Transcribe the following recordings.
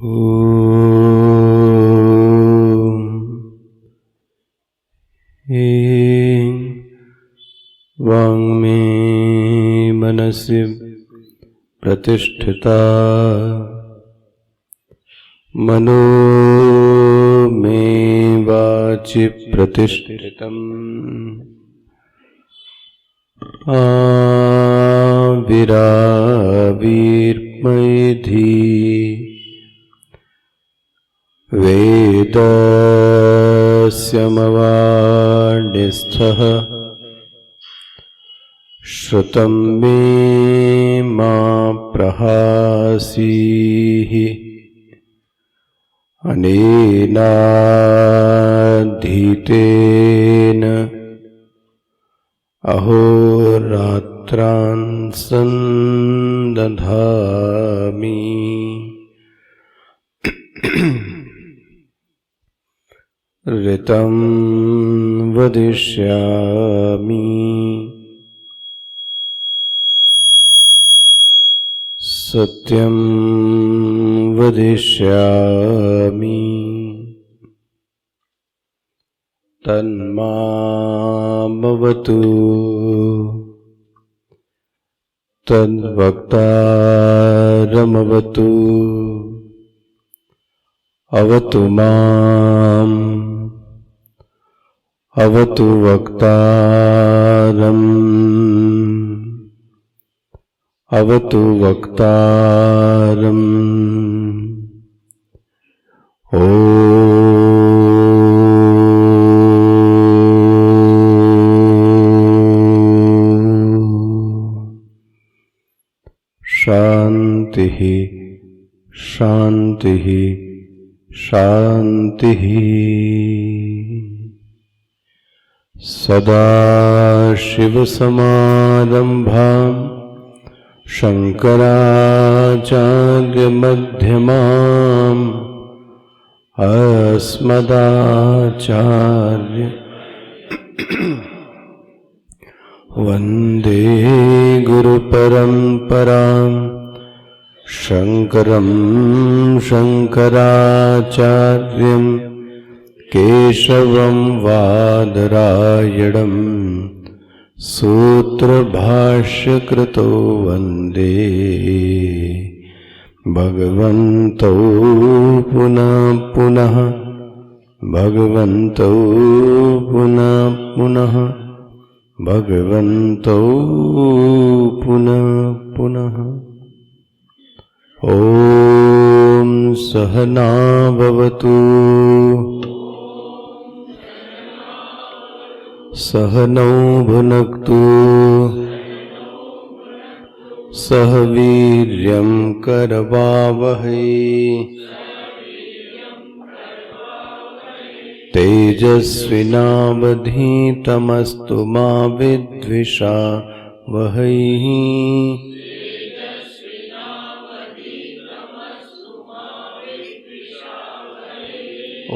ह्रीं वाङ्मे मनसि प्रतिष्ठिता मनो मे वाचि प्रतिष्ठितम् आविराविर्मैधी वेदस्यमवानिस्थः श्रुतं मे मा प्रहासीः अनेनाधीतेन अहोरात्रान् सन्दधामि। ऋतं वदिष्यामि सत्यं वदिष्यामि तन्मामवतु तद्वक्तारमवतु अवतु माम् अवतु वक्तारम् अवतु वक्तारम्। शान्तिः शान्तिः शान्तिः। सदाशिवसमारम्भाम् शङ्कराचार्यमध्यमाम् अस्मदाचार्य वन्दे गुरुपरम्पराम् शङ्करं शङ्कराचार्यं केशवं वादरायणं सूत्रभाष्यकृतो वन्दे भगवन्तौ पुनः पुनः भगवन्तौ पुनः पुनः भगवन्तौ पुनः पुनः। ॐ सहना भवतु सहनौ भुनक्तु सह वीर्यं करवावहै तेजस्विनावधीतमस्तु मा विद्विषावहै।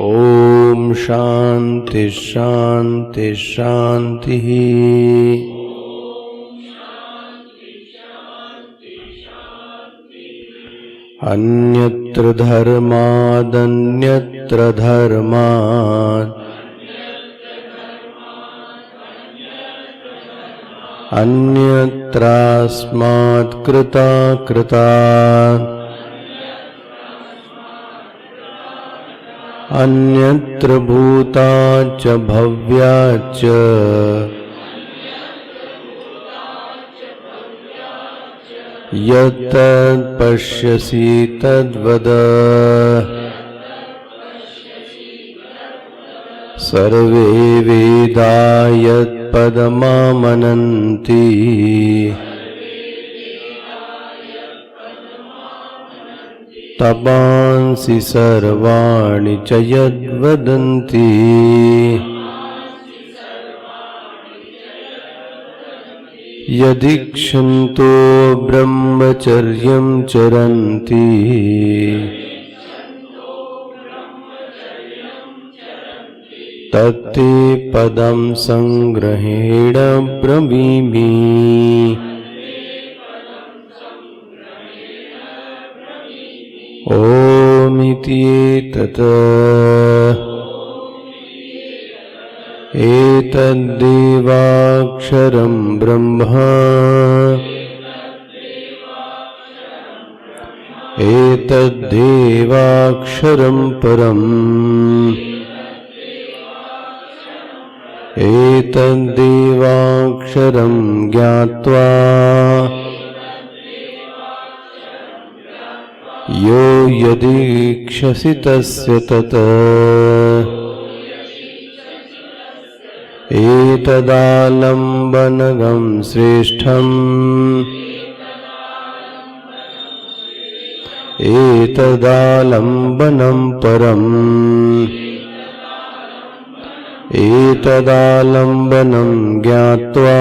ॐ शान्ति शान्ति शान्तिः। अन्यत्र धर्मादन्यत्र धर्मात् अन्यत्रास्मात् कृतात् अन्यत्र भूताच्च भव्याच्च यत्तत् पश्यसि तद्वद। सर्वे वेदा यत्पदमामनन्ति तपांसि सर्वाणि च यद्वदन्ति। यदीक्षन्तो ब्रह्मचर्यं चरन्ति तत्ते पदं संग्रहेण ब्रवीमि। ॐ इत्येतत् एतद्देवाक्षरं ब्रह्म एतद्देवाक्षरं परम् एतद्देवाक्षरं ज्ञात्वा यो यदीक्षसि तस्य तत् एतदालम्बनगं श्रेष्ठम् एतदालम्बनं परम् एतदालम्बनं ज्ञात्वा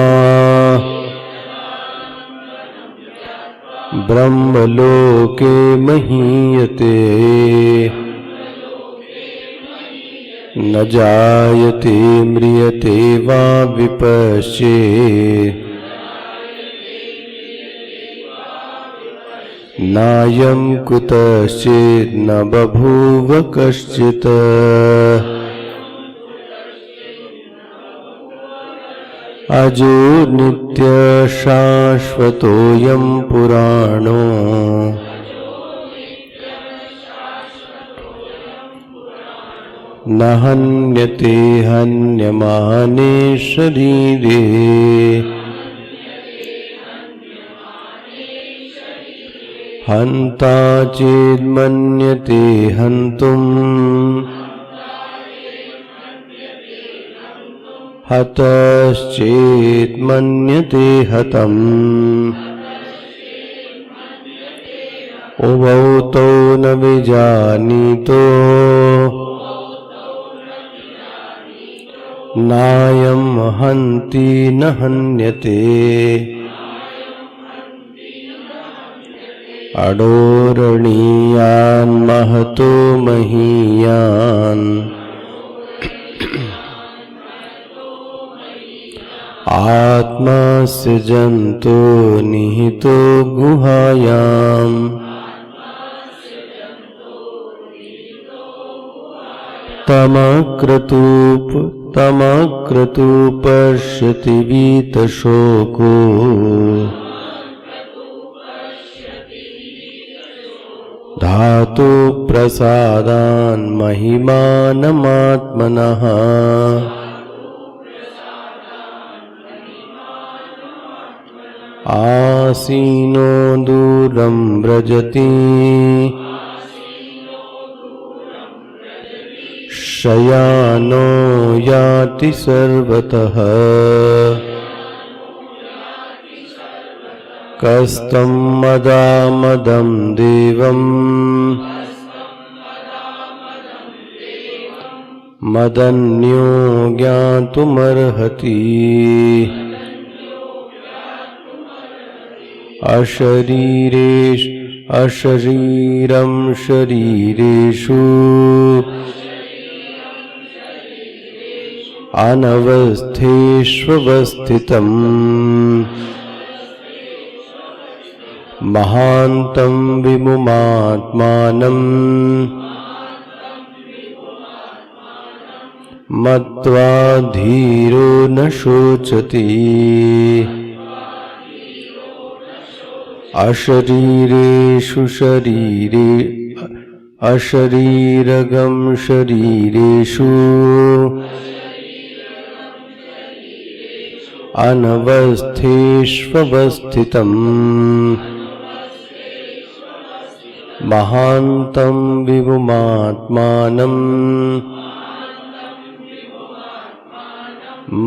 ब्रह्मलोके महीयते न जायते म्रियते वा विपश्येत् नायं कुतश्चित् न बभूव कश्चित् अजो नित्यशाश्वतोऽयं पुराणो न हन्यते हन्यमाने शरीरे हन्ता चेन्मन्यते हन्तुम् हतश्चेन्मन्यते हतम् उभौ तौ न विजानीतो नायं हन्ति न हन्यते अडोरणीयान् महतो महीयान् आत्मा सृजन्तो निहितो गुहायाम् तमक्रतु पश्यति वीतशोको धातु प्रसादान् महिमानमात्मनः आसीनो दूरं व्रजति शयानो याति सर्वतः कस्तं मदामदं देवम् मदन्यो ज्ञातुमर्हति अशरीरं शरीरेषु अनवस्थेष्वस्थितम् महान्तं विमुमात्मानं मत्वा धीरो न शोचति अशरीरगं शरीरेषु अनवस्थेष्वस्थितम् महान्तं विमुमात्मानं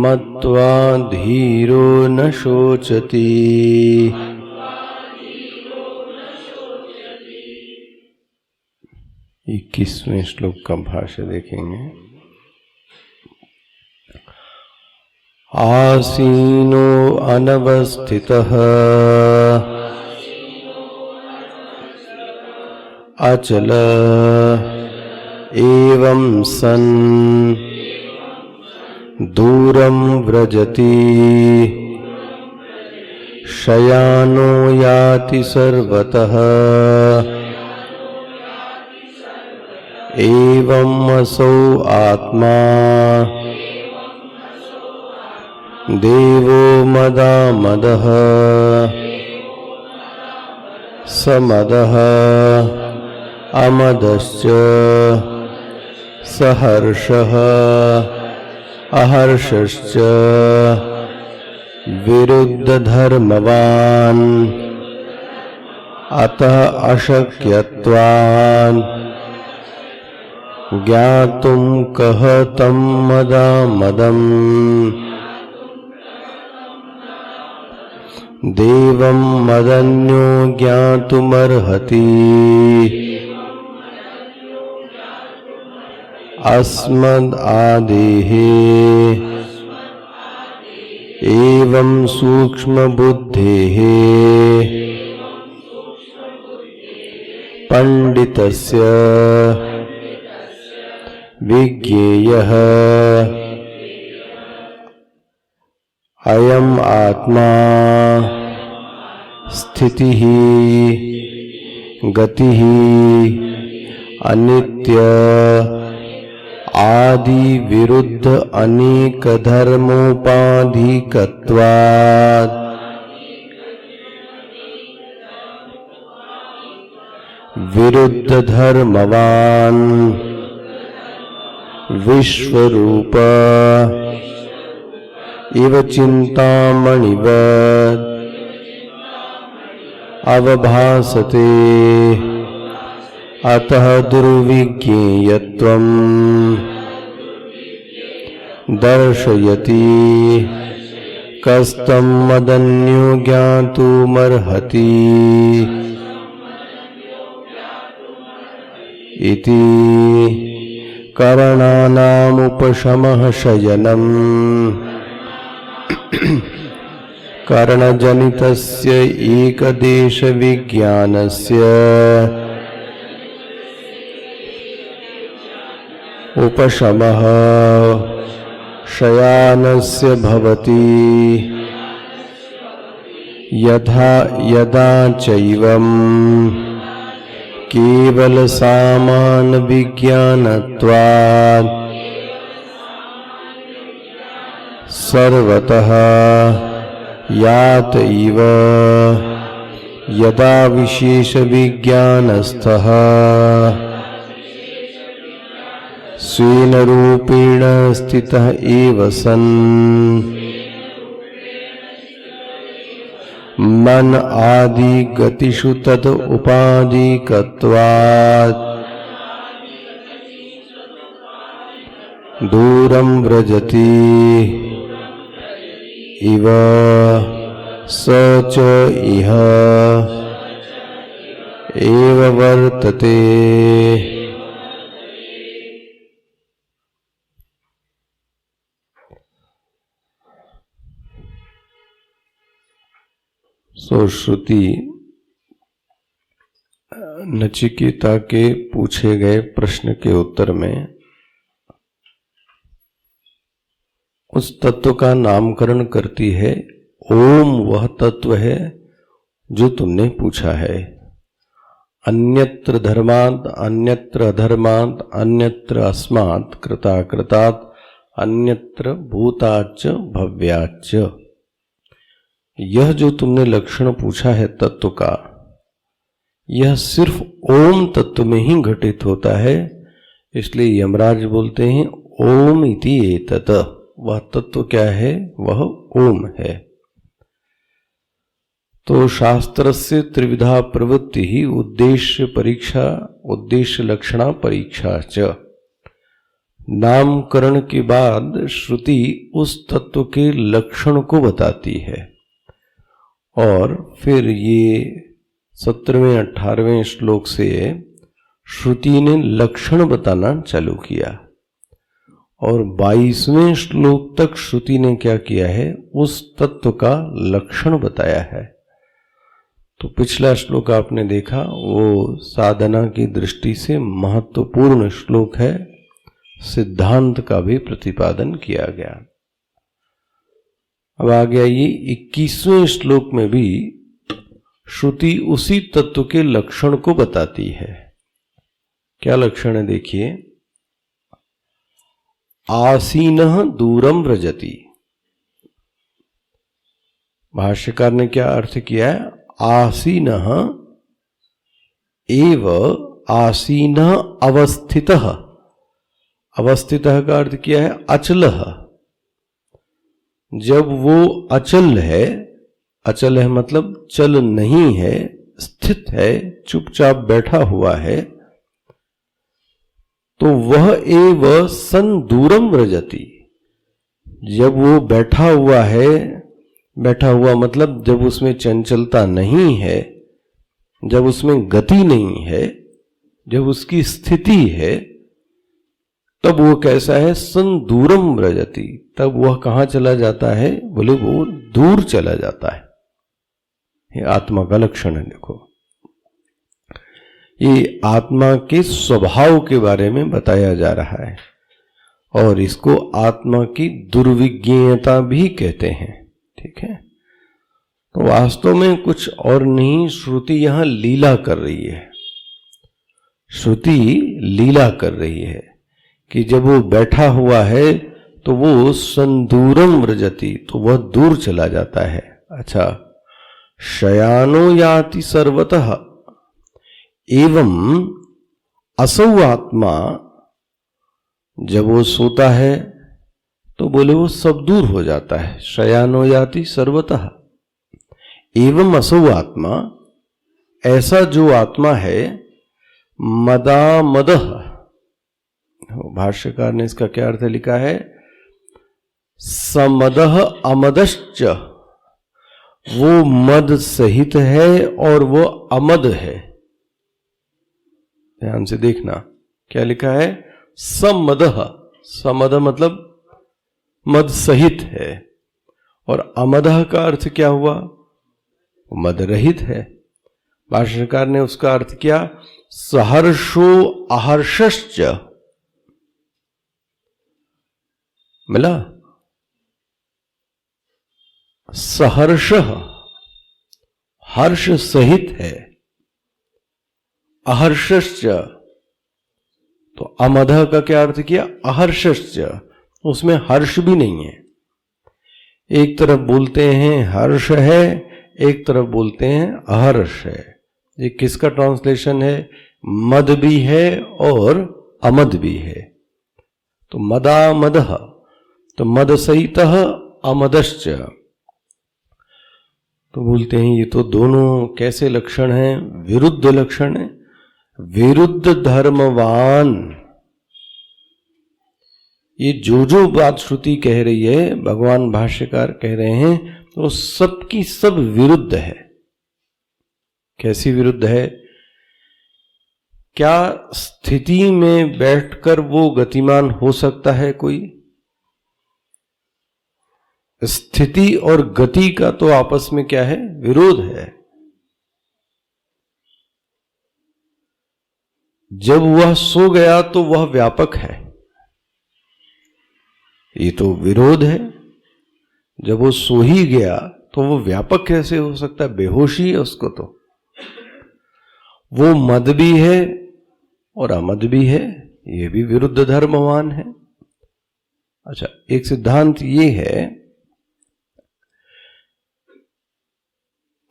मत्वा धीरो न शोचति। 21वें श्लोक का भाष्य देखेंगे। आसीनो अनवस्थितः अचल एवं सन् दूरं व्रजति शयानो याति सर्वतः एवं असौ आत्मा देवो मदामदः समदः अमदश्च सहर्षः अहर्षश्च विरुद्धधर्मवान् अतः अशक्यत्वान् ज्ञातुं कः तं मदामदम् देवं मदन्यो ज्ञातुमर्हति अस्मदादेः एवं सूक्ष्मबुद्धेः पंडितस्य विज्ञेयः अयम् आत्मा स्थितिः गतिः अनित्य आदि विरुद्ध अनेक धर्मोपाधिकत्वात् विरुद्ध धर्मवान् विश्वरूप इव चिंतामणिवत् अवभासते अतः दुर्विज्ञेयत्वं दर्शयति कस्तं मदन्यो ज्ञातुमर्हति इति करणानामुपशमः शयनम् करणजनितस्य एकदेश विज्ञानस्य उपशमः शयानस्य भवति यथा यदा चैवम् केवल सामान विज्ञानत्वात् सर्वतः यात इव यदा विशेष विज्ञानस्थः स्वेन रूपेण स्थितः एव सन् मन आदि गतिषु तद उपाधिकत्वात् दूरं व्रजति इव स च इह एव वर्तते। सो श्रुति नचिकेता के पूछे गए प्रश्न के उत्तर में उस तत्व का नामकरण करती है। ओम वह तत्व है जो तुमने पूछा है। अन्यत्र धर्मांत, अन्यत्र अधर्मांत, अन्यत्र अस्मात् कृताकृतात्, अन्यत्र भूताच्च भव्याच्च। यह जो तुमने लक्षण पूछा है तत्व का, यह सिर्फ ओम तत्व में ही घटित होता है। इसलिए यमराज बोलते हैं ओम इति एतत्। वह तत्व क्या है? वह ओम है। तो शास्त्रस्य त्रिविधा प्रवृत्ति ही उद्देश्य परीक्षा, उद्देश्य लक्षणा परीक्षा च। नामकरण के बाद श्रुति उस तत्व के लक्षण को बताती है और फिर ये 17वें 18वें श्लोक से श्रुति ने लक्षण बताना चालू किया और 22वें श्लोक तक श्रुति ने क्या किया है? उस तत्व का लक्षण बताया है। तो पिछला श्लोक आपने देखा, वो साधना की दृष्टि से महत्वपूर्ण श्लोक है। सिद्धांत का भी प्रतिपादन किया गया। अब आ गया ये 21वें श्लोक में भी श्रुति उसी तत्व के लक्षण को बताती है। क्या लक्षण है देखिए, आसीनः दूरम व्रजति। भाष्यकार ने क्या अर्थ किया है, आसीनः एव आसीनः अवस्थितः। अवस्थितः का अर्थ क्या है, अचलः। जब वो अचल है मतलब चल नहीं है, स्थित है, चुपचाप बैठा हुआ है, तो वह एव सन दूरम व्रजति। जब वो बैठा हुआ है, बैठा हुआ मतलब जब उसमें चंचलता नहीं है, जब उसमें गति नहीं है, जब उसकी स्थिति है, तब वो कैसा है, सन दूरम व्रजति। तब वह कहां चला जाता है, बोले वो दूर चला जाता है। ये आत्मा का लक्षण है। देखो, ये आत्मा के स्वभाव के बारे में बताया जा रहा है, और इसको आत्मा की दुर्विज्ञेयता भी कहते हैं। ठीक है, तो वास्तव में कुछ और नहीं, श्रुति यहां लीला कर रही है। श्रुति लीला कर रही है कि जब वो बैठा हुआ है तो वो संदूरम व्रजति, तो वह दूर चला जाता है। अच्छा, शयानो याति सर्वतः एवं असौ आत्मा, जब वो सोता है तो बोले वो सब दूर हो जाता है। शयानो याति सर्वतः एवं असौ आत्मा, ऐसा जो आत्मा है, मदामदः। भाष्यकार ने इसका क्या अर्थ लिखा है, समदः अमदश्च। वो मद सहित है और वो अमद है। ध्यान से देखना क्या लिखा है, समदः। समद मतलब मद सहित है, और अमदः का अर्थ क्या हुआ, मद रहित है। भाष्यकार ने उसका अर्थ किया, सहर्षो अहर्षश्च। मिला, सहर्ष हर्ष सहित है, अहर्षश्च, तो अमदः का क्या अर्थ किया, अहर्षश्च, उसमें हर्ष भी नहीं है। एक तरफ बोलते हैं हर्ष है, एक तरफ बोलते हैं अहर्ष है। ये किसका ट्रांसलेशन है, मद भी है और अमद भी है। तो मदामदः, तो मद सहितः अमदश्च। तो बोलते हैं ये तो दोनों कैसे लक्षण हैं, विरुद्ध लक्षण है। विरुद्ध धर्मवान, ये जो बात श्रुति कह रही है, भगवान भाष्यकार कह रहे हैं, तो सबकी सब विरुद्ध है। कैसी विरुद्ध है, क्या स्थिति में बैठकर वो गतिमान हो सकता है कोई? स्थिति और गति का तो आपस में क्या है, विरोध है। जब वह सो गया तो वह व्यापक है, ये तो विरोध है। जब वो सो ही गया तो वो व्यापक कैसे हो सकता है, बेहोशी है उसको। तो वो मद भी है और अमद भी है, ये भी विरुद्ध धर्मवान है। अच्छा, एक सिद्धांत ये है,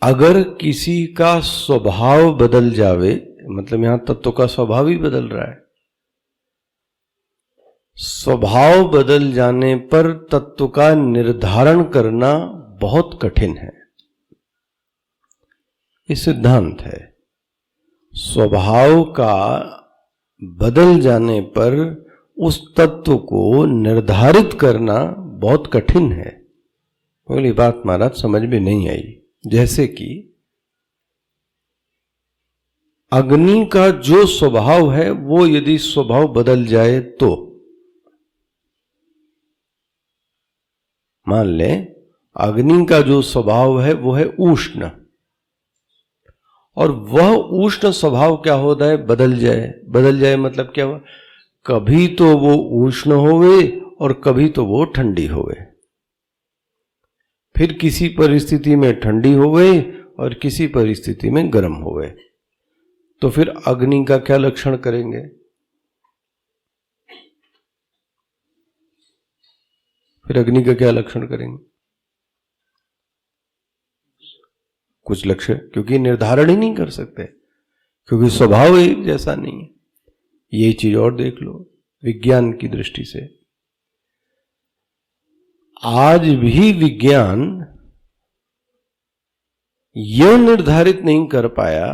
अगर किसी का स्वभाव बदल जावे, मतलब यहां तत्व का स्वभाव ही बदल रहा है, स्वभाव बदल जाने पर तत्व का निर्धारण करना बहुत कठिन है। ये सिद्धांत है, स्वभाव का बदल जाने पर उस तत्व को निर्धारित करना बहुत कठिन है। बोली बात महाराज समझ में नहीं आई। जैसे कि अग्नि का जो स्वभाव है, वो यदि स्वभाव बदल जाए तो, मान लें अग्नि का जो स्वभाव है वो है उष्ण, और वह उष्ण स्वभाव क्या होता है, बदल जाए। बदल जाए मतलब क्या हुआ, कभी तो वो उष्ण होवे और कभी तो वो ठंडी होवे, फिर किसी परिस्थिति में ठंडी होवे और किसी परिस्थिति में गर्म होवे। तो फिर अग्नि का क्या लक्षण करेंगे, फिर अग्नि का क्या लक्षण करेंगे? कुछ लक्ष्य, क्योंकि निर्धारण ही नहीं कर सकते, क्योंकि स्वभाव एक जैसा नहीं है। यही चीज और देख लो विज्ञान की दृष्टि से। आज भी विज्ञान यह निर्धारित नहीं कर पाया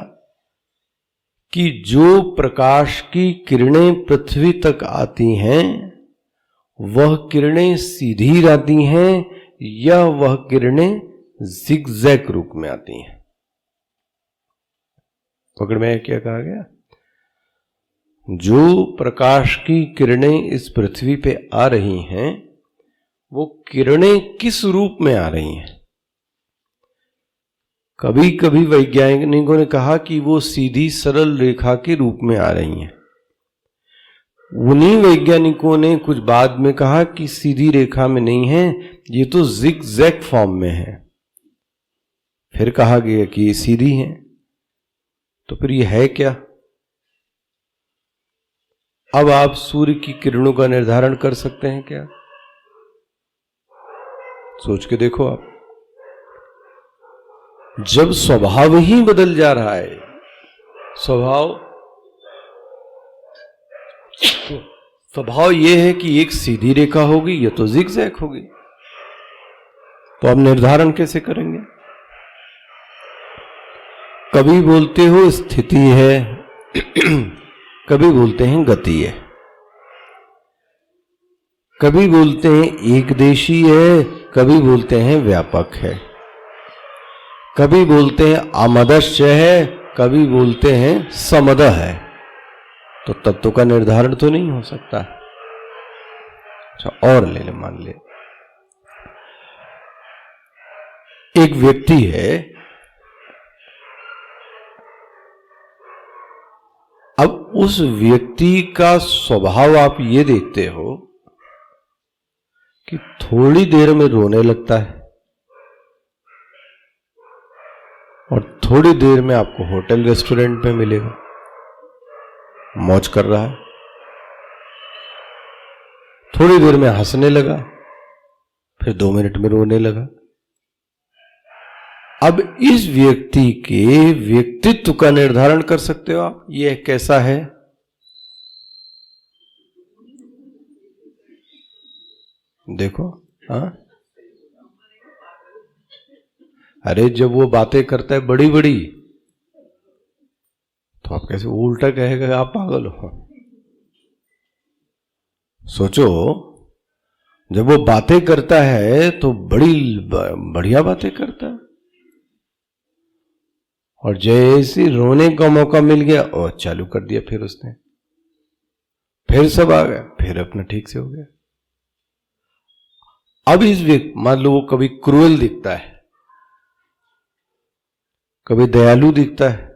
कि जो प्रकाश की किरणें पृथ्वी तक आती हैं वह किरणें सीधी आती हैं या वह किरणें जिगजैग रूप में आती हैं। पकड़ में क्या कहा गया? जो प्रकाश की किरणें इस पृथ्वी पे आ रही हैं वो किरणें किस रूप में आ रही हैं? कभी कभी वैज्ञानिकों ने कहा कि वो सीधी सरल रेखा के रूप में आ रही हैं। उन्हीं वैज्ञानिकों ने कुछ बाद में कहा कि सीधी रेखा में नहीं है, ये तो जिगजैग फॉर्म में है। फिर कहा गया कि ये सीधी है। तो फिर ये है क्या? अब आप सूर्य की किरणों का निर्धारण कर सकते हैं क्या? सोच के देखो आप। जब स्वभाव ही बदल जा रहा है, स्वभाव यह है कि एक सीधी रेखा होगी या तो जिगजैग होगी, तो आप निर्धारण कैसे करेंगे? कभी बोलते हो स्थिति है, कभी बोलते हैं गति है, कभी बोलते हैं एकदेशी है, कभी बोलते हैं व्यापक है, कभी बोलते हैं अमदश्य है, कभी बोलते हैं समद है। तो तत्व का निर्धारण तो नहीं हो सकता। अच्छा, और ले ले, मान ले एक व्यक्ति है, अब उस व्यक्ति का स्वभाव आप ये देखते हो कि थोड़ी देर में रोने लगता है और थोड़ी देर में आपको होटल रेस्टोरेंट में मिलेगा, मौज कर रहा है। थोड़ी देर में हंसने लगा, फिर 2 मिनट में रोने लगा। अब इस व्यक्ति के व्यक्तित्व का निर्धारण कर सकते हो आप, यह कैसा है? देखो, हाँ, अरे जब वो बातें करता है बड़ी बड़ी, तो आप कैसे उल्टा कहेगा आप पागल हो? सोचो, जब वो बातें करता है तो बड़ी बढ़िया बातें करता है, और जैसे रोने का मौका मिल गया और चालू कर दिया फिर उसने, फिर सब आ गया, फिर अपना ठीक से हो गया। अब इस व्यक्ति, मान लो वो कभी क्रूएल दिखता है, कभी दयालु दिखता है।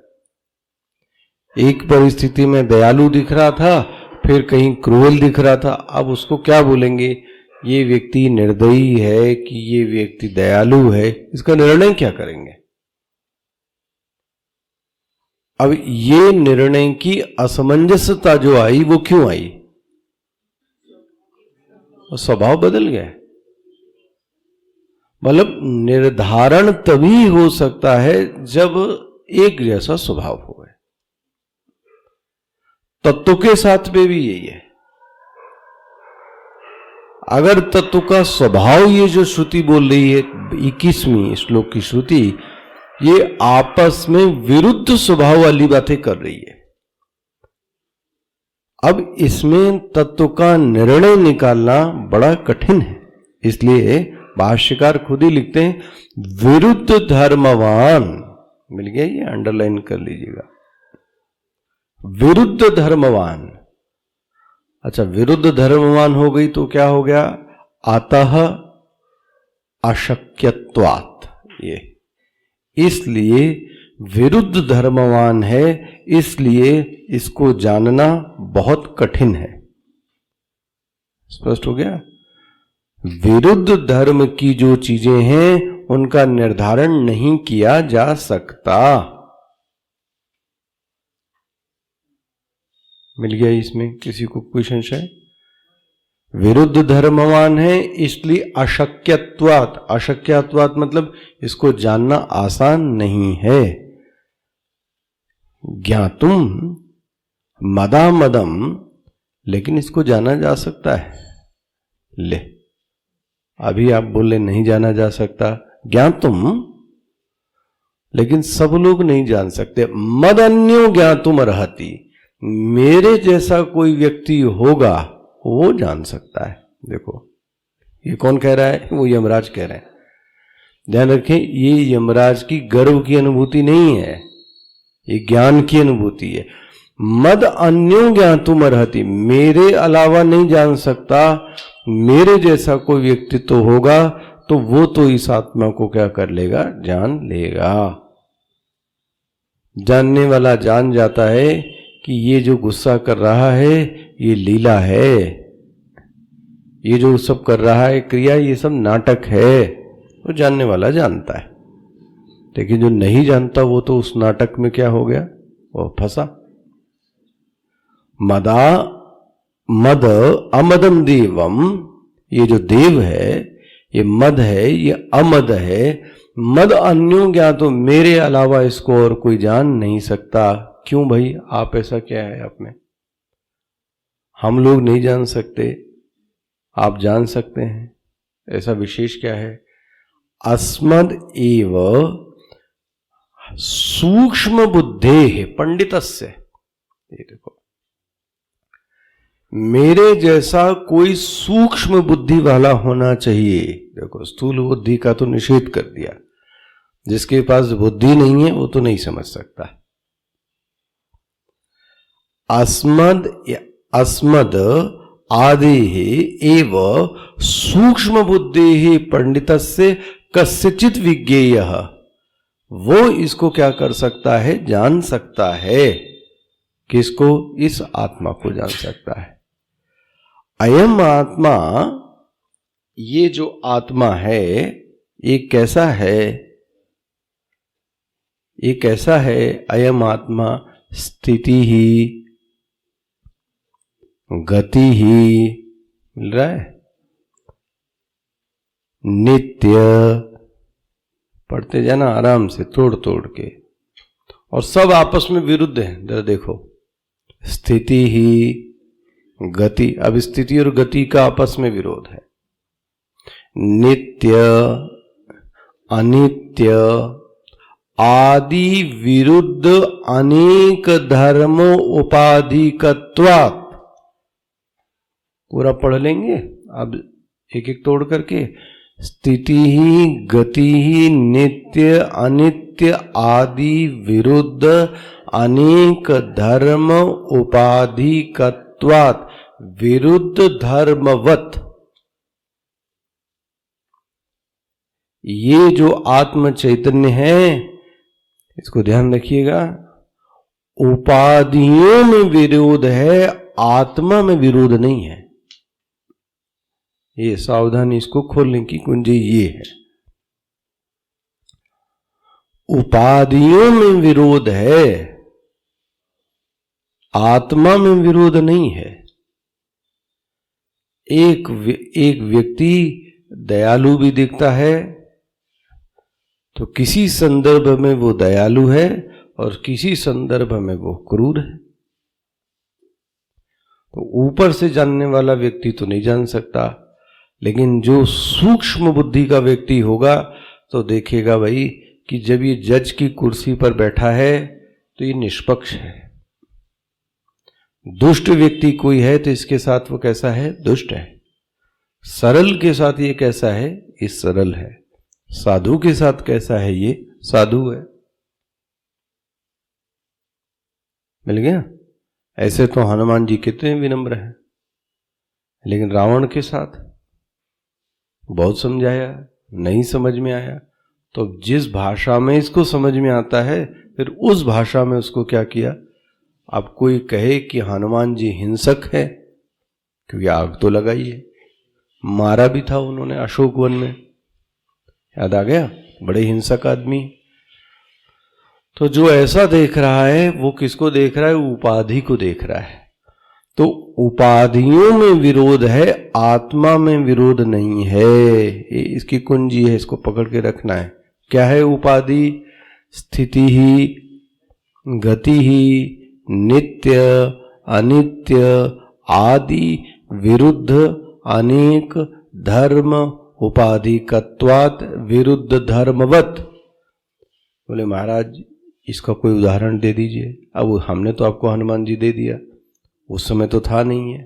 एक परिस्थिति में दयालु दिख रहा था, फिर कहीं क्रूएल दिख रहा था। अब उसको क्या बोलेंगे? ये व्यक्ति निर्दयी है कि ये व्यक्ति दयालु है? इसका निर्णय क्या करेंगे? अब ये निर्णय की असमंजसता जो आई वो क्यों आई? और स्वभाव बदल गया। मतलब निर्धारण तभी हो सकता है जब एक जैसा स्वभाव हो। तत्व के साथ में भी यही है। अगर तत्व का स्वभाव, ये जो श्रुति बोल रही है 21वीं श्लोक की श्रुति, ये आपस में विरुद्ध स्वभाव वाली बातें कर रही है। अब इसमें तत्व का निर्णय निकालना बड़ा कठिन है। इसलिए भाष्यकार खुद ही लिखते हैं, विरुद्ध धर्मवान। मिल गया, ये अंडरलाइन कर लीजिएगा, विरुद्ध धर्मवान। अच्छा, विरुद्ध धर्मवान हो गई तो क्या हो गया? अतः अशक्यत्वात्। ये इसलिए विरुद्ध धर्मवान है, इसलिए इसको जानना बहुत कठिन है। स्पष्ट हो गया? विरुद्ध धर्म की जो चीजें हैं उनका निर्धारण नहीं किया जा सकता। मिल गया इसमें किसी को कोई संशय? विरुद्ध धर्मवान है इसलिए अशक्यत्वात्, अशक्यत्वात् मतलब इसको जानना आसान नहीं है। ज्ञातुम मदामदम, लेकिन इसको जाना जा सकता है। ले, अभी आप बोले नहीं जाना जा सकता, ज्ञातुम, लेकिन सब लोग नहीं जान सकते। मद अन्यो ज्ञातुम अर्हति, मेरे जैसा कोई व्यक्ति होगा वो जान सकता है। देखो ये कौन कह रहा है? वो यमराज कह रहे हैं। ध्यान रखें, ये यमराज की गर्व की अनुभूति नहीं है, ये ज्ञान की अनुभूति है। मद अन्यो ज्ञातुम अर्हति, मेरे अलावा नहीं जान सकता, मेरे जैसा कोई व्यक्तित्व होगा तो वो तो इस आत्मा को क्या कर लेगा? जान लेगा। जानने वाला जान जाता है कि ये जो गुस्सा कर रहा है ये लीला है, ये जो सब कर रहा है क्रिया ये सब नाटक है, वो जानने वाला जानता है। लेकिन जो नहीं जानता वो तो उस नाटक में क्या हो गया? वो फंसा। मद अमदम देवम, ये जो देव है ये मद है, ये अमद है। मद अन्यो ज्ञातो, मेरे अलावा इसको और कोई जान नहीं सकता। क्यों भाई? आप ऐसा क्या है आप में? हम लोग नहीं जान सकते, आप जान सकते हैं, ऐसा विशेष क्या है? अस्मद एव सूक्ष्म बुद्धे पंडितस्य, ये देखो, मेरे जैसा कोई सूक्ष्म बुद्धि वाला होना चाहिए। देखो स्थूल बुद्धि का तो निषेध कर दिया, जिसके पास बुद्धि नहीं है वो तो नहीं समझ सकता। अस्मद आदि एव सूक्ष्म बुद्धि पंडितस्य कस्यचित् विज्ञेय, वो इसको क्या कर सकता है? जान सकता है। किसको? इस आत्मा को जान सकता है। अयम आत्मा, ये जो आत्मा है ये कैसा है? ये कैसा है? अयम आत्मा स्थिति ही, गति ही, मिल रहा है, नित्य, पढ़ते जाना आराम से तोड़ तोड़ के, और सब आपस में विरुद्ध है। जरा देखो, स्थिति ही, गति, अब स्थिति और गति का आपस में विरोध है। नित्य, अनित्य, आदि विरुद्ध अनेक धर्म उपाधिकत्वात्, पूरा पढ़ लेंगे अब एक एक तोड़ करके। स्थिति ही, गति ही, नित्य, अनित्य, आदि विरुद्ध अनेक धर्म उपाधिकत्वात्, विरुद्ध धर्मवत, ये जो आत्म चैतन्य है इसको ध्यान रखिएगा, उपाधियों में विरोध है, आत्मा में विरोध नहीं है। ये सावधानी, इसको खोलने की कुंजी ये है। उपाधियों में विरोध है, आत्मा में विरोध नहीं है। एक व्यक्ति दयालु भी दिखता है तो किसी संदर्भ में वो दयालु है और किसी संदर्भ में वो क्रूर है। तो ऊपर से जानने वाला व्यक्ति तो नहीं जान सकता, लेकिन जो सूक्ष्म बुद्धि का व्यक्ति होगा तो देखेगा भाई कि जब ये जज की कुर्सी पर बैठा है तो ये निष्पक्ष है। दुष्ट व्यक्ति कोई है तो इसके साथ वो कैसा है? दुष्ट है। सरल के साथ ये कैसा है? ये सरल है। साधु के साथ कैसा है? ये साधु है। मिल गया? ऐसे तो हनुमान जी कितने विनम्र हैं, लेकिन रावण के साथ बहुत समझाया, नहीं समझ में आया, तो जिस भाषा में इसको समझ में आता है फिर उस भाषा में उसको क्या किया। अब कोई कहे कि हनुमान जी हिंसक है, क्योंकि आग तो लगाई है, मारा भी था उन्होंने अशोक वन में, याद आ गया, बड़े हिंसक आदमी। तो जो ऐसा देख रहा है वो किसको देख रहा है? उपाधि को देख रहा है। तो उपाधियों में विरोध है, आत्मा में विरोध नहीं है। इसकी कुंजी है, इसको पकड़ के रखना है। क्या है उपाधि? स्थिति ही, गति ही, नित्य, अनित्य, आदि, विरुद्ध, अनेक, धर्म, उपाधिकत्वात् विरुद्ध धर्मवत। बोले महाराज इसका कोई उदाहरण दे दीजिए। अब हमने तो आपको हनुमान जी दे दिया, उस समय तो था नहीं है।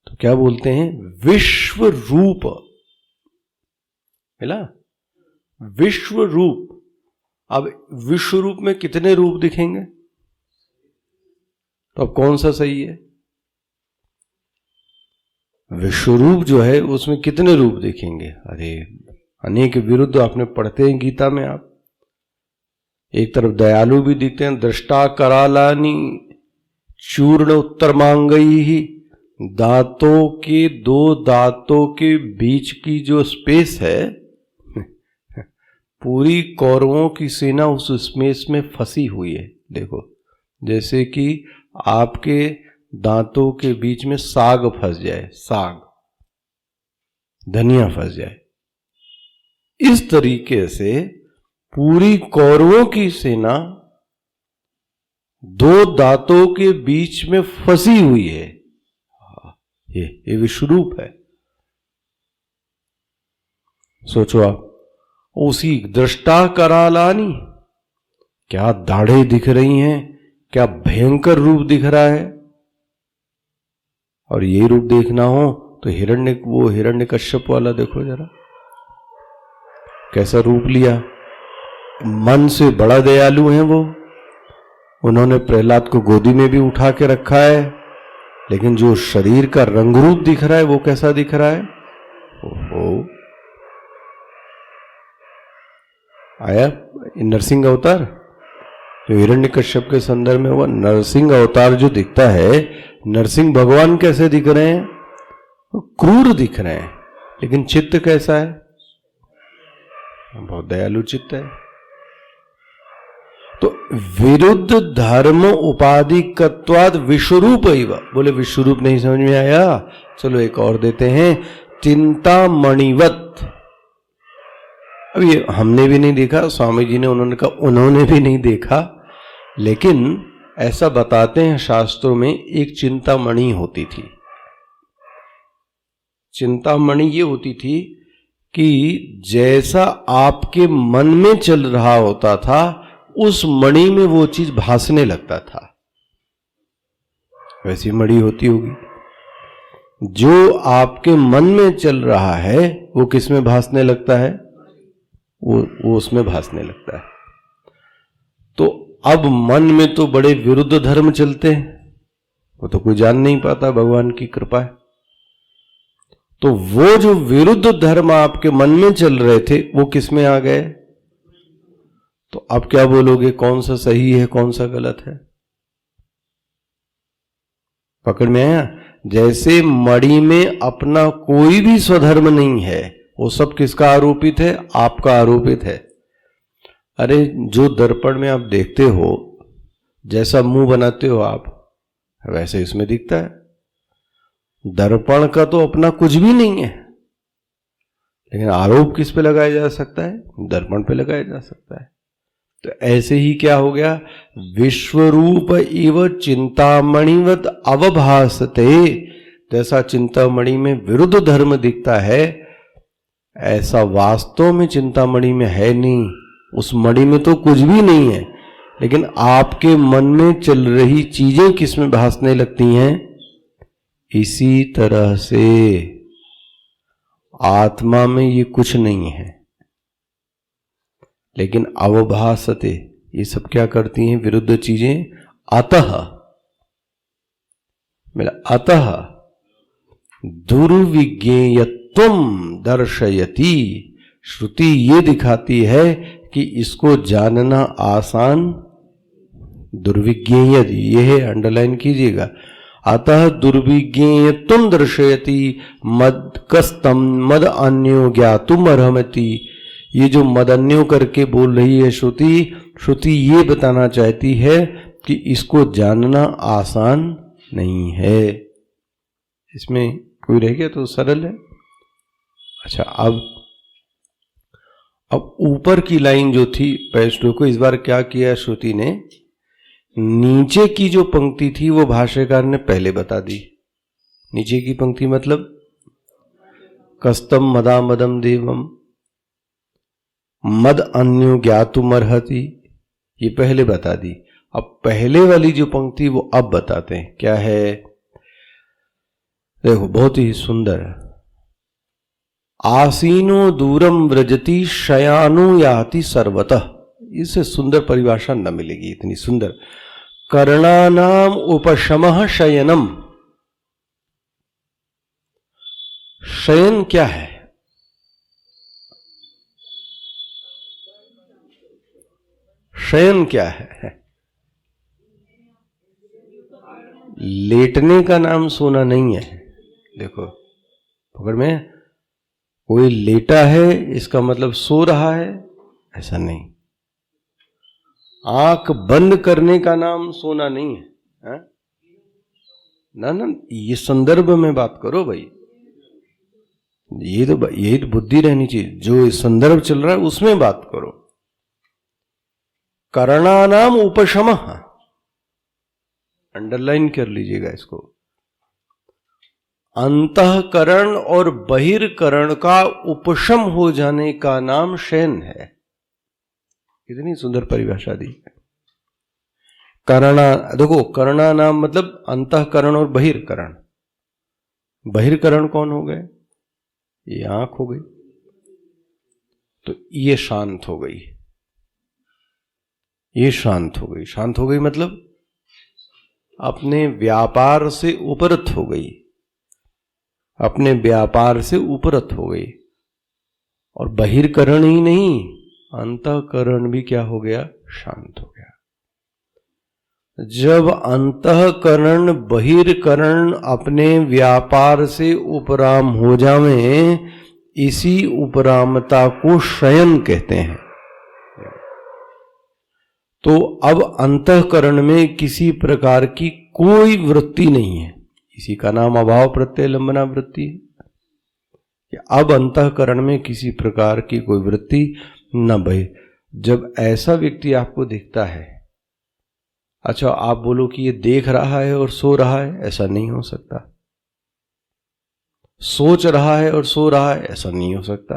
तो क्या बोलते हैं? विश्व रूप। मिला? विश्व रूप। अब विश्व रूप में कितने रूप दिखेंगे? तो अब कौन सा सही है? विश्व रूप जो है उसमें कितने रूप दिखेंगे? अरे अनेक विरुद्ध आपने पढ़ते हैं गीता में। आप एक तरफ दयालु भी दिखते हैं, दृष्टा करालानी चूर्ण उत्तर मांगई ही, दांतों के दो दांतों के बीच की जो स्पेस है पूरी कौरवों की सेना उस स्पेस में फंसी हुई है। देखो जैसे कि आपके दांतों के बीच में साग फंस जाए, साग, धनिया फंस जाए, इस तरीके से पूरी कौरवों की सेना दो दांतों के बीच में फंसी हुई है। ये विश्वरूप है। सोचो आप, उसी दृष्टा करालानी, क्या दाढ़े दिख रही हैं, क्या भयंकर रूप दिख रहा है। और ये रूप देखना हो तो वो हिरण्यकश्यप वाला देखो जरा, कैसा रूप लिया। मन से बड़ा दयालु हैं वो। उन्होंने प्रहलाद को गोदी में भी उठा के रखा है, लेकिन जो शरीर का रंग रूप दिख रहा है वो कैसा दिख रहा है? ओहो, आया नरसिंह अवतार जो हिरण्यकश्यप के संदर्भ में हुआ। नरसिंह अवतार जो दिखता है, नरसिंह भगवान कैसे दिख रहे हैं? क्रूर दिख रहे हैं, लेकिन चित्त कैसा है? बहुत दयालु चित्त है। तो विरुद्ध धर्म उपाधिकत्वाद विश्वरूप ही। बोले विश्वरूप नहीं समझ में आया? चलो एक और देते हैं, चिंतामणिवत। अब ये हमने भी नहीं देखा, स्वामी जी ने, उन्होंने कहा उन्होंने भी नहीं देखा, लेकिन ऐसा बताते हैं शास्त्रों में, एक चिंतामणि होती थी। चिंतामणि ये होती थी कि जैसा आपके मन में चल रहा होता था उस मणि में वो चीज भासने लगता था। वैसी मणि होती होगी। जो आपके मन में चल रहा है वो किस में भासने लगता है? वो उसमें भासने लगता है। तो अब मन में तो बड़े विरुद्ध धर्म चलते हैं, वो तो कोई जान नहीं पाता, भगवान की कृपा है। तो वो जो विरुद्ध धर्म आपके मन में चल रहे थे वो किस में आ गए? तो अब क्या बोलोगे, कौन सा सही है कौन सा गलत है? पकड़ में आया? जैसे मणि में अपना कोई भी स्वधर्म नहीं है, वो सब किसका आरोपित है? आपका आरोपित है। अरे जो दर्पण में आप देखते हो, जैसा मुंह बनाते हो आप, वैसे इसमें दिखता है। दर्पण का तो अपना कुछ भी नहीं है, लेकिन आरोप किस पे लगाया जा सकता है? दर्पण पे लगाया जा सकता है। तो ऐसे ही क्या हो गया? विश्वरूप इव चिंतामणिवत अवभासते। जैसा चिंतामणि में विरुद्ध धर्म दिखता है, ऐसा वास्तव में चिंतामणि में है नहीं। उस मणि में तो कुछ भी नहीं है, लेकिन आपके मन में चल रही चीजें किस में भासने लगती हैं? इसी तरह से आत्मा में ये कुछ नहीं है, लेकिन अवभासते, ये सब क्या करती हैं? विरुद्ध चीजें। अतः अतः दुर्विज्ञेयत्वम दर्शयति। श्रुति ये दिखाती है कि इसको जानना आसान। दुर्विज्ञेय, ये है, अंडरलाइन कीजिएगा। अतः दुर्विज्ञेयत्वम दर्शयति मद कस्तम मद अन्यो ज्ञातुम अर्हमति। ये जो मदन्यो करके बोल रही है श्रुति ये बताना चाहती है कि इसको जानना आसान नहीं है। इसमें कोई रह गया तो सरल है। अच्छा, अब ऊपर की लाइन जो थी पैष्टो को, इस बार क्या किया श्रुति ने, नीचे की जो पंक्ति थी वो भाष्यकार ने पहले बता दी। नीचे की पंक्ति मतलब कस्तम मदा मदम देवम मद अन्यो ज्ञातुम अर्हति, ये पहले बता दी। अब पहले वाली जो पंक्ति वो अब बताते हैं क्या है। देखो बहुत ही सुंदर। आसीनो दूरम व्रजति शयानो याति सर्वतः, इससे सुंदर परिभाषा न मिलेगी इतनी सुंदर। कर्णानाम उपशमः शयनम। शयन क्या है? शयन क्या है? लेटने का नाम सोना नहीं है। देखो पकड़ में, कोई लेटा है इसका मतलब सो रहा है, ऐसा नहीं। आंख बंद करने का नाम सोना नहीं है, ना, ये संदर्भ में बात करो भाई। यही तो बुद्धि रहनी चाहिए। जो इस संदर्भ चल रहा है उसमें बात करो। करणानाम उपशमः, अंडरलाइन कर लीजिएगा इसको। अंतःकरण और बहिर्करण का उपशम हो जाने का नाम शयन है। कितनी सुंदर परिभाषा दी। करणा, देखो करणा नाम मतलब अंतःकरण और बहिर्करण। बहिर्करण कौन हो गए? ये आंख हो गई, तो ये शांत हो गई, ये शांत हो गई। शांत हो गई मतलब अपने व्यापार से उपरत हो गई, अपने व्यापार से उपरत हो गई। और बहिर्करण ही नहीं, अंतःकरण भी क्या हो गया? शांत हो गया। जब अंतःकरण बहिर्करण अपने व्यापार से उपराम हो जावे, इसी उपरामता को शयन कहते हैं। तो अब अंतःकरण में किसी प्रकार की कोई वृत्ति नहीं है, इसी का नाम अभाव प्रत्यय लंबना वृत्ति है। अब अंतःकरण में किसी प्रकार की कोई वृत्ति न बहे। जब ऐसा व्यक्ति आपको दिखता है, अच्छा आप बोलो कि ये देख रहा है और सो रहा है, ऐसा नहीं हो सकता। सोच रहा है और सो रहा है, ऐसा नहीं हो सकता।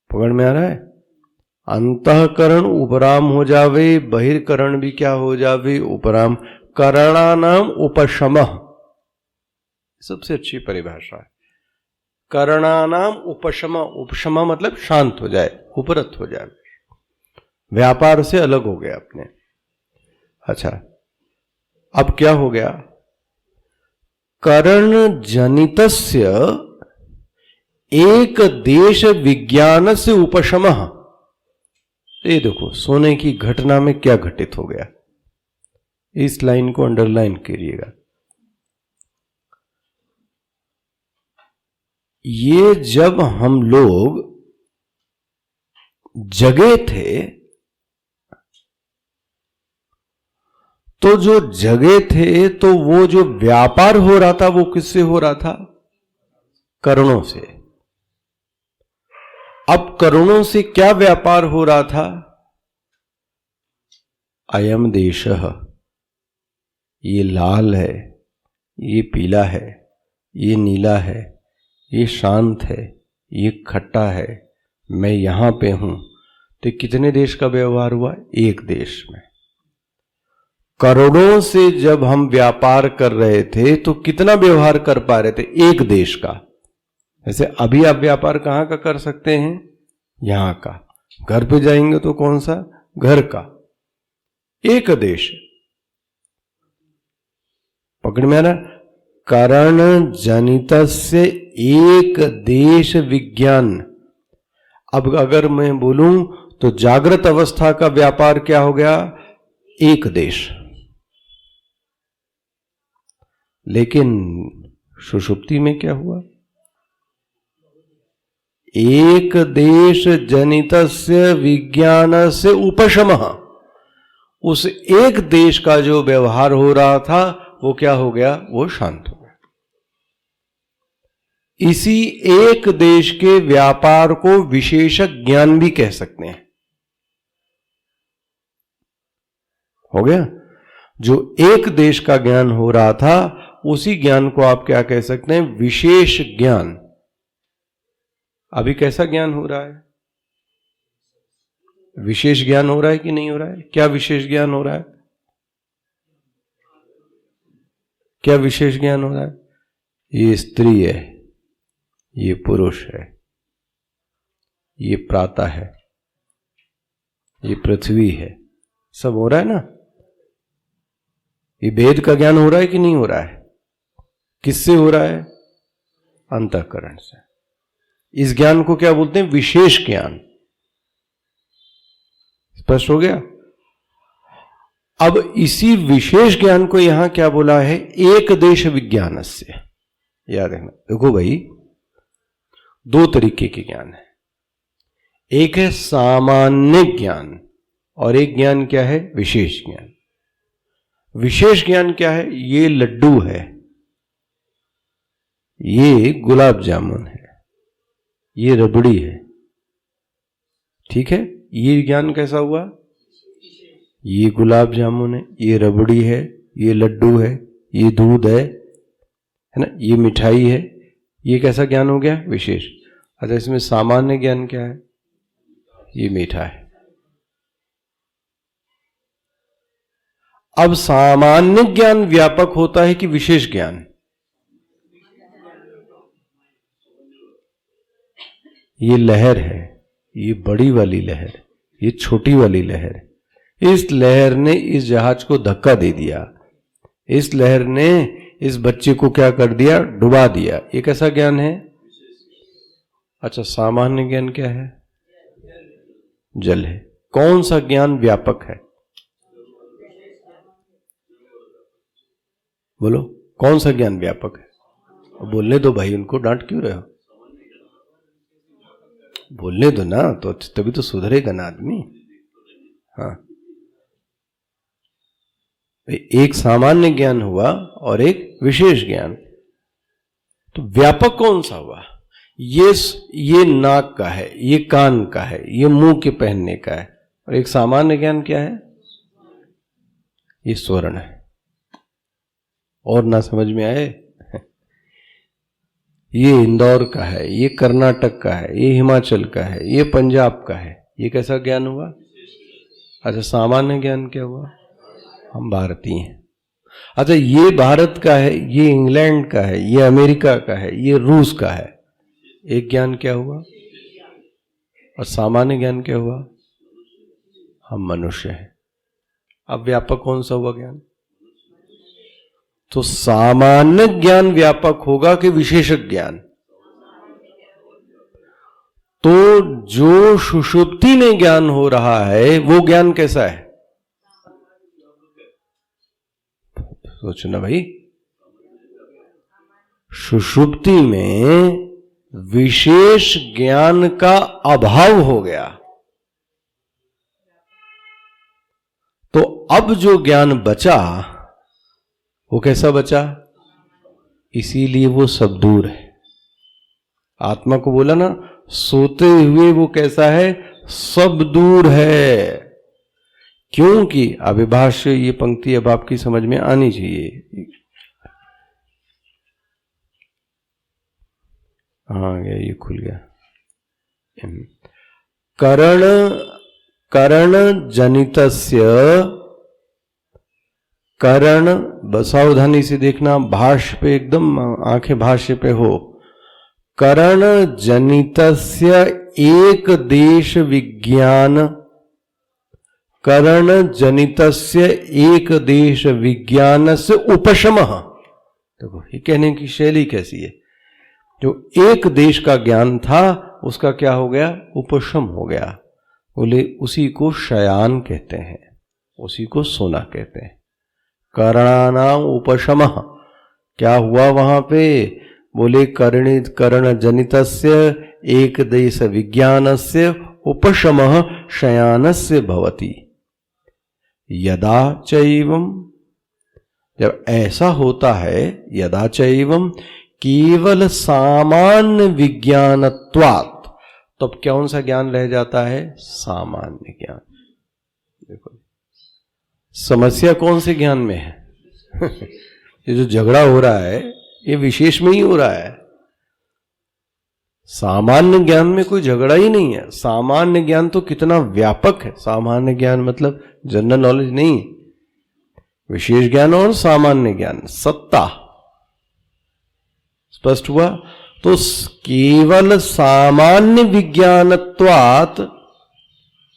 पकड़ में आ रहा है? अंतःकरण उपराम हो जावे, बहिर्करण भी क्या हो जावे? उपराम। करणानाम उपशमः, सबसे अच्छी परिभाषा है। करणानाम उपशम, उपशम मतलब शांत हो जाए, उपरत हो जाए, व्यापार से अलग हो गया अपने। अच्छा, अब क्या हो गया? करण जनितस्य एक देश विज्ञान से उपशमः। ये देखो सोने की घटना में क्या घटित हो गया, इस लाइन को अंडरलाइन करिएगा। ये जब हम लोग जगे थे, तो जो जगे थे तो वो जो व्यापार हो रहा था वो किससे हो रहा था? करणों से। अब करणों से क्या व्यापार हो रहा था? अयम देशः, ये लाल है, ये पीला है, ये नीला है, ये शांत है, ये खट्टा है, मैं यहां पे हूं। तो कितने देश का व्यवहार हुआ? एक देश में। करोड़ों से जब हम व्यापार कर रहे थे तो कितना व्यवहार कर पा रहे थे? एक देश का। जैसे अभी आप व्यापार कहां का कर सकते हैं? यहां का। घर पे जाएंगे तो कौन सा? घर का। एक देश। पकड़ में आ रहा? करण जनितस्य एक देश विज्ञान। अब अगर मैं बोलूं तो जागृत अवस्था का व्यापार क्या हो गया? एक देश। लेकिन सुषुप्ति में क्या हुआ? एक देश जनितस्य विज्ञानस्य उपशमः। उस एक देश का जो व्यवहार हो रहा था वो क्या हो गया, वो शांत हो गया। इसी एक देश के व्यापार को विशेषक ज्ञान भी कह सकते हैं। हो गया, जो एक देश का ज्ञान हो रहा था उसी ज्ञान को आप क्या कह सकते हैं, विशेष ज्ञान। अभी कैसा ज्ञान हो रहा है, विशेष ज्ञान हो रहा है कि नहीं हो रहा है? क्या विशेष ज्ञान हो रहा है, क्या विशेष ज्ञान हो रहा है? ये स्त्री है, ये पुरुष है, ये प्राता है, ये पृथ्वी है, सब हो रहा है ना। ये वेद का ज्ञान हो रहा है कि नहीं हो रहा है? किससे हो रहा है? अंतःकरण से। इस ज्ञान को क्या बोलते हैं, विशेष ज्ञान। स्पष्ट हो गया। अब इसी विशेष ज्ञान को यहां क्या बोला है, एक देश विज्ञानस्य। याद रखना, देखो भाई, दो तरीके के ज्ञान है। एक है सामान्य ज्ञान और एक ज्ञान क्या है, विशेष ज्ञान। विशेष ज्ञान क्या है, ये लड्डू है, ये गुलाब जामुन है, ये रबड़ी है, ठीक है। ये ज्ञान कैसा हुआ, ये गुलाब जामुन है, ये रबड़ी है, ये लड्डू है, ये दूध है ना, ये मिठाई है। ये कैसा ज्ञान हो गया, विशेष। अच्छा, इसमें सामान्य ज्ञान क्या है, ये मीठा है। अब सामान्य ज्ञान व्यापक होता है कि विशेष ज्ञान? ये लहर है, ये बड़ी वाली लहर, ये छोटी वाली लहर। इस लहर ने इस जहाज को धक्का दे दिया, इस लहर ने इस बच्चे को क्या कर दिया, डुबा दिया। ये कैसा ज्ञान है? अच्छा, सामान्य ज्ञान क्या है, जल है। कौन सा ज्ञान व्यापक है, बोलो, कौन सा ज्ञान व्यापक है? बोलने दो भाई, उनको डांट क्यों रहे हो, बोलने दो ना, तो तभी तो सुधरेगा ना आदमी। हाँ, एक सामान्य ज्ञान हुआ और एक विशेष ज्ञान। तो व्यापक कौन सा हुआ? ये नाक का है, ये कान का है, ये मुंह के पहनने का है। और एक सामान्य ज्ञान क्या है, ये स्वर्ण है। और ना समझ में आए, ये इंदौर का है, ये कर्नाटक का है, ये हिमाचल का है, ये पंजाब का है। ये कैसा ज्ञान हुआ? अच्छा, सामान्य ज्ञान क्या हुआ, हम भारतीय हैं। अच्छा, ये भारत का है, ये इंग्लैंड का है, ये अमेरिका का है, ये रूस का है। एक ज्ञान क्या हुआ? और सामान्य ज्ञान क्या हुआ? हम मनुष्य हैं। अब व्यापक कौन सा हुआ ज्ञान? तो सामान्य ज्ञान व्यापक होगा कि विशेषक ज्ञान? तो जो सुषुप्ति में ज्ञान हो रहा है वो ज्ञान कैसा है? सोचो ना भाई, सुषुप्ति में विशेष ज्ञान का अभाव हो गया, तो अब जो ज्ञान बचा वो कैसा बचा? इसीलिए वो सब दूर है। आत्मा को बोला ना, सोते हुए वो कैसा है? सब दूर है। क्योंकि अभिभाष्य, ये पंक्ति अब आपकी समझ में आनी चाहिए। हाँ गया, ये खुल गया। करण जनितस्य, करण, सावधानी से देखना, भाष्य पे एकदम आंखें भाष्य पे हो। करण जनितस्य एक देश विज्ञान, करण जनितस्य एक देश विज्ञान से उपशमः। देखो ये कहने की शैली कैसी है, जो एक देश का ज्ञान था उसका क्या हो गया? उपशम हो गया। बोले उसी को शयान कहते हैं, उसी को सोना कहते हैं। करणानाम उपशमः, क्या हुआ वहां पे? बोले कर्ण जनितस्य एक देश विज्ञानस्य उपशमः शयानस्य भवति। यदा चैवम, जब ऐसा होता है, यदा चैवम केवल सामान्य विज्ञानत्वात्, तब कौन सा ज्ञान रह जाता है? सामान्य ज्ञान। देखो समस्या कौन से ज्ञान में है? ये जो झगड़ा हो रहा है ये विशेष में ही हो रहा है। सामान्य ज्ञान में कोई झगड़ा ही नहीं है। सामान्य ज्ञान तो कितना व्यापक है। सामान्य ज्ञान मतलब जनरल नॉलेज नहीं, विशेष ज्ञान और सामान्य ज्ञान, सत्ता। स्पष्ट हुआ? तो केवल सामान्य विज्ञानत्वात्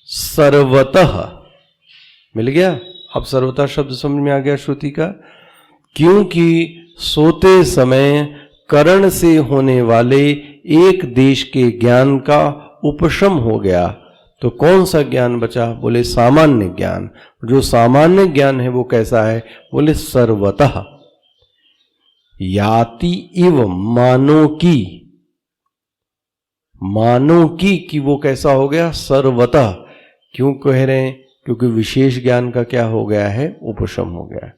सर्वतः, मिल गया? अब सर्वतः शब्द समझ में आ गया श्रुति का। क्योंकि सोते समय करण से होने वाले एक देश के ज्ञान का उपशम हो गया, तो कौन सा ज्ञान बचा? बोले सामान्य ज्ञान। जो सामान्य ज्ञान है वो कैसा है? बोले सर्वतः याति इव मानो की, मानो की वो कैसा हो गया? सर्वतः। क्यों कह रहे हैं? क्योंकि विशेष ज्ञान का क्या हो गया है? उपशम हो गया।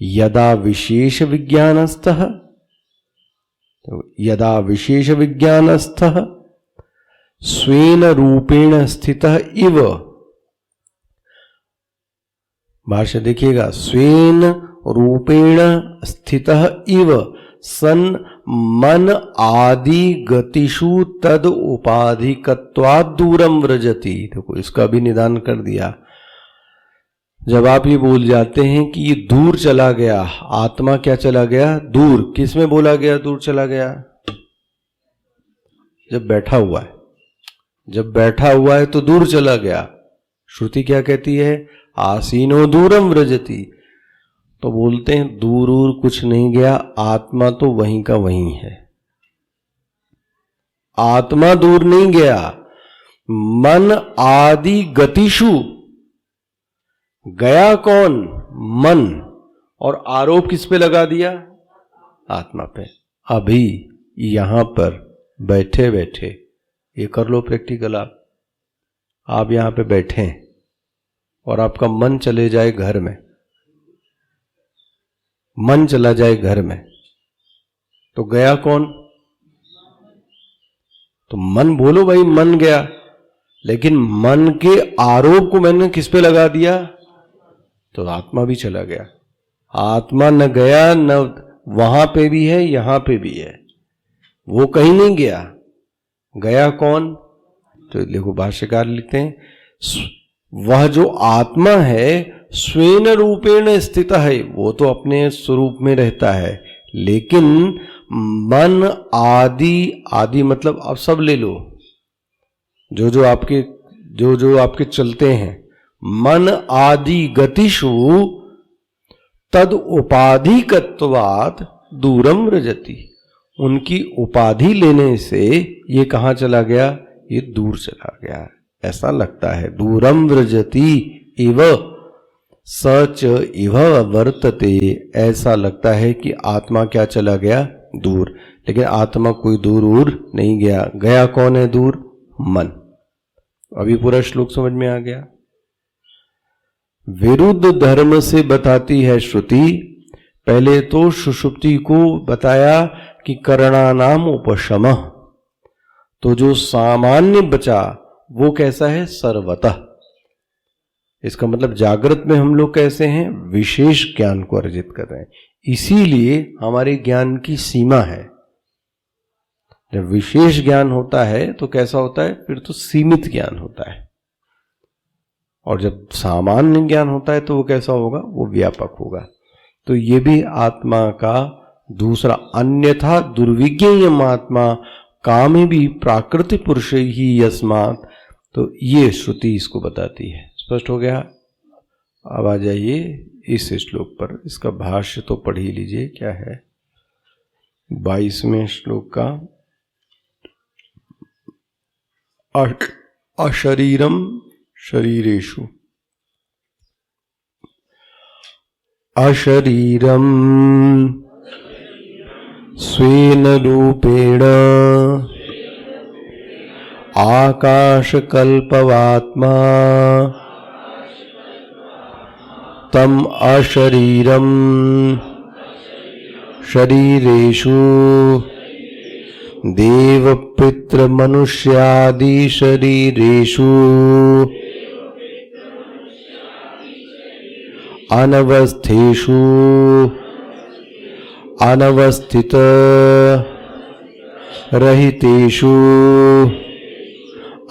यदा विशेष विज्ञानस्थः, तो यदा विशेष विज्ञानस्थः स्वेन रूपेण स्थितः इव, भाष्य देखिएगा, स्वेन रूपेण स्थितः इव सन मन आदि गतिषु तद उपाधिकत्वात् दूरम व्रजति। देखो इसका भी निदान कर दिया। जब आप ये बोल जाते हैं कि ये दूर चला गया, आत्मा क्या चला गया? दूर। किस में बोला गया दूर चला गया? जब बैठा हुआ है। जब बैठा हुआ है तो दूर चला गया। श्रुति क्या कहती है? आसीनो दूरम व्रजति। तो बोलते हैं दूर कुछ नहीं गया, आत्मा तो वहीं का वहीं है। आत्मा दूर नहीं गया। मन आदि गतिषु, गया कौन? मन। और आरोप किस पे लगा दिया? आत्मा पे। अभी यहां पर बैठे बैठे ये कर लो प्रैक्टिकल। आप यहां पे बैठे हैं और आपका मन चले जाए घर में, मन चला जाए घर में, तो गया कौन? तो मन, बोलो भाई मन गया, लेकिन मन के आरोप को मैंने किस पे लगा दिया? तो आत्मा भी चला गया। आत्मा न गया, न वहां पे भी है यहां पे भी है, वो कहीं नहीं गया। गया कौन? तो देखो भाष्यकार लिखते हैं वह जो आत्मा है स्वेन रूपेण स्थित है, वो तो अपने स्वरूप में रहता है, लेकिन मन आदि, आदि मतलब अब सब ले लो, जो जो आपके चलते हैं, मन आदि गतिषु तद उपाधिकत्वात् दूरम व्रजति। उनकी उपाधि लेने से ये कहां चला गया? ये दूर चला गया। ऐसा लगता है। दूरम व्रजति इव सच इव वर्तते, ऐसा लगता है कि आत्मा क्या चला गया? दूर। लेकिन आत्मा कोई दूर नहीं गया। गया कौन है दूर? मन। अभी पूरा श्लोक समझ में आ गया। विरुद्ध धर्म से बताती है श्रुति। पहले तो सुषुप्ति को बताया कि करणानाम उपशमः, तो जो सामान्य बचा वो कैसा है? सर्वतः। इसका मतलब जागृत में हम लोग कैसे हैं? विशेष ज्ञान को अर्जित कर रहे हैं। इसीलिए हमारे ज्ञान की सीमा है। जब विशेष ज्ञान होता है तो कैसा होता है? फिर तो सीमित ज्ञान होता है। और जब सामान्य ज्ञान होता है तो वो कैसा होगा? वो व्यापक होगा। तो ये भी आत्मा का दूसरा, अन्यथा दुर्विज्ञेयम आत्मा कामे भी प्राकृतिक पुरुष ही यस्मात्, तो ये श्रुति इसको बताती है। स्पष्ट हो गया? अब आ जाइए इस श्लोक पर। इसका भाष्य तो पढ़ ही लीजिए, क्या है 22वें श्लोक का। अशरीरम शरीरेषु, अशरीरम स्वेन रूपेण आकाशकल्पवात्मा तम अशरीरम शरीरेषु देवपितृमनुष्यादि शरीरेषु अनवस्थेषु अनवस्थित रहितेषु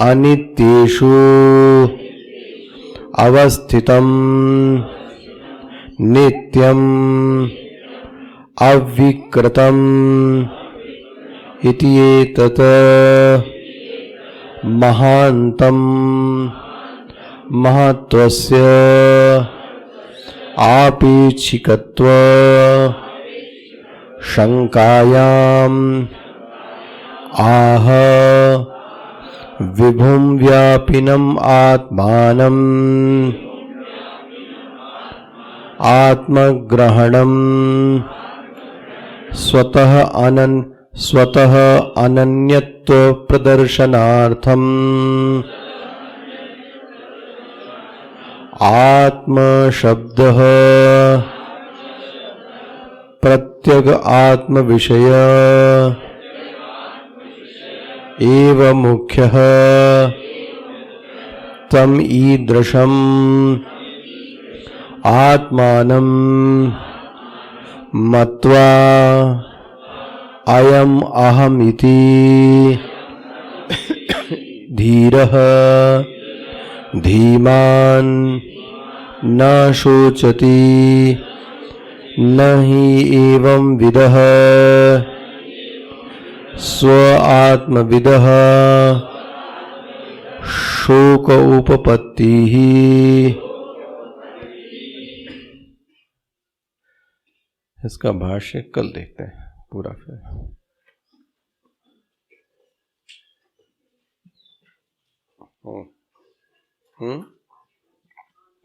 अनित्येषु अवस्थितम् नित्यम् अविकृतम् इति एतत् महान्तम् महत्त्वस्य आपेक्षिकत्व शंकायाम् आह विभुं व्यापिनम् आत्मानम् आत्मग्रहणम् स्वतः अनन्यत्व प्रदर्शनार्थम् आत्मशब्दः प्रत्यग आत्म विषय एव मुख्यः तम ईदृशम् आत्मानं मत्वा अयम् अहमिति धीरः धीमान् न शोचति न हि एवं विदः स्व आत्मविदः शोक उपपत्तिः। इसका भाष्य कल देखते हैं पूरा फिर।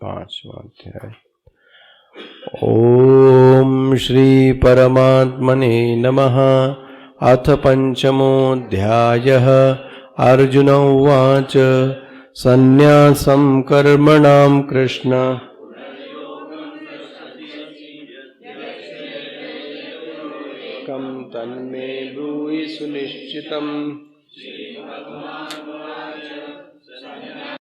5वां अध्याय। ओम श्री परमात्मने नमः। अथ पंचमोऽध्यायः। अर्जुन उवाच सन्न्यासं कर्मणां कृष्ण कं तन्मे ब्रूहि सुनिश्चितम्।